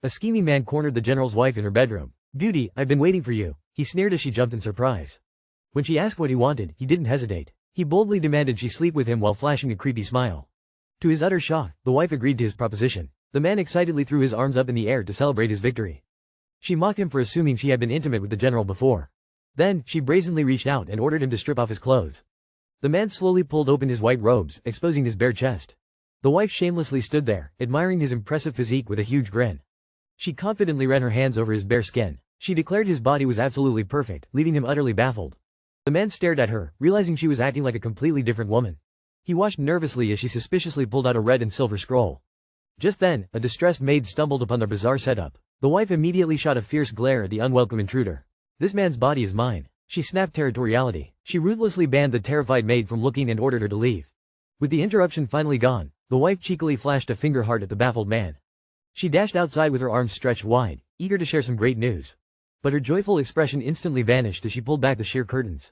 A scheming man cornered the general's wife in her bedroom. "Beauty, I've been waiting for you," he sneered as she jumped in surprise. When she asked what he wanted, he didn't hesitate. He boldly demanded she sleep with him while flashing a creepy smile. To his utter shock, the wife agreed to his proposition. The man excitedly threw his arms up in the air to celebrate his victory. She mocked him for assuming she had been intimate with the general before. Then, she brazenly reached out and ordered him to strip off his clothes. The man slowly pulled open his white robes, exposing his bare chest. The wife shamelessly stood there, admiring his impressive physique with a huge grin. She confidently ran her hands over his bare skin. She declared his body was absolutely perfect, leaving him utterly baffled. The man stared at her, realizing she was acting like a completely different woman. He watched nervously as she suspiciously pulled out a red and silver scroll. Just then, a distressed maid stumbled upon their bizarre setup. The wife immediately shot a fierce glare at the unwelcome intruder. "This man's body is mine." She snapped territoriality. She ruthlessly banned the terrified maid from looking and ordered her to leave. With the interruption finally gone, the wife cheekily flashed a finger heart at the baffled man. She dashed outside with her arms stretched wide, eager to share some great news. But her joyful expression instantly vanished as she pulled back the sheer curtains.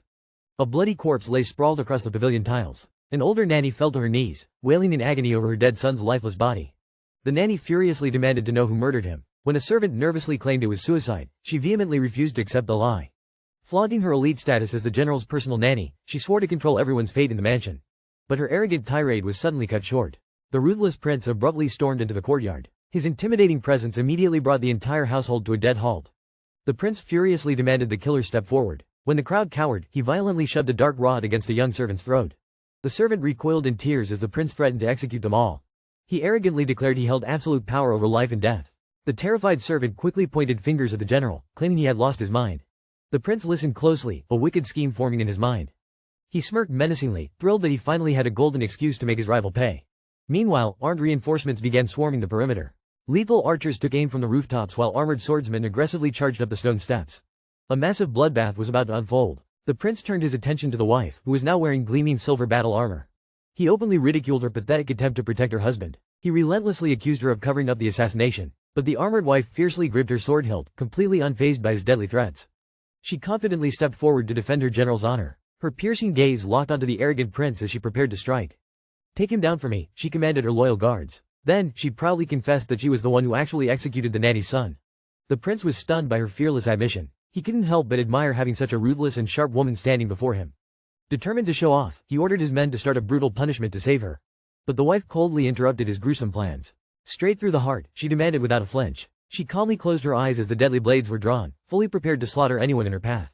A bloody corpse lay sprawled across the pavilion tiles. An older nanny fell to her knees, wailing in agony over her dead son's lifeless body. The nanny furiously demanded to know who murdered him. When a servant nervously claimed it was suicide, she vehemently refused to accept the lie. Flaunting her elite status as the general's personal nanny, she swore to control everyone's fate in the mansion. But her arrogant tirade was suddenly cut short. The ruthless prince abruptly stormed into the courtyard. His intimidating presence immediately brought the entire household to a dead halt. The prince furiously demanded the killer step forward. When the crowd cowered, he violently shoved a dark rod against a young servant's throat. The servant recoiled in tears as the prince threatened to execute them all. He arrogantly declared he held absolute power over life and death. The terrified servant quickly pointed fingers at the general, claiming he had lost his mind. The prince listened closely, a wicked scheme forming in his mind. He smirked menacingly, thrilled that he finally had a golden excuse to make his rival pay. Meanwhile, armed reinforcements began swarming the perimeter. Lethal archers took aim from the rooftops while armored swordsmen aggressively charged up the stone steps. A massive bloodbath was about to unfold. The prince turned his attention to the wife, who was now wearing gleaming silver battle armor. He openly ridiculed her pathetic attempt to protect her husband. He relentlessly accused her of covering up the assassination. But the armored wife fiercely gripped her sword hilt, completely unfazed by his deadly threats. She confidently stepped forward to defend her general's honor. Her piercing gaze locked onto the arrogant prince as she prepared to strike. "Take him down for me," she commanded her loyal guards. Then, she proudly confessed that she was the one who actually executed the nanny's son. The prince was stunned by her fearless admission. He couldn't help but admire having such a ruthless and sharp woman standing before him. Determined to show off, he ordered his men to start a brutal punishment to save her. But the wife coldly interrupted his gruesome plans. Straight through the heart, she demanded without a flinch. She calmly closed her eyes as the deadly blades were drawn, fully prepared to slaughter anyone in her path.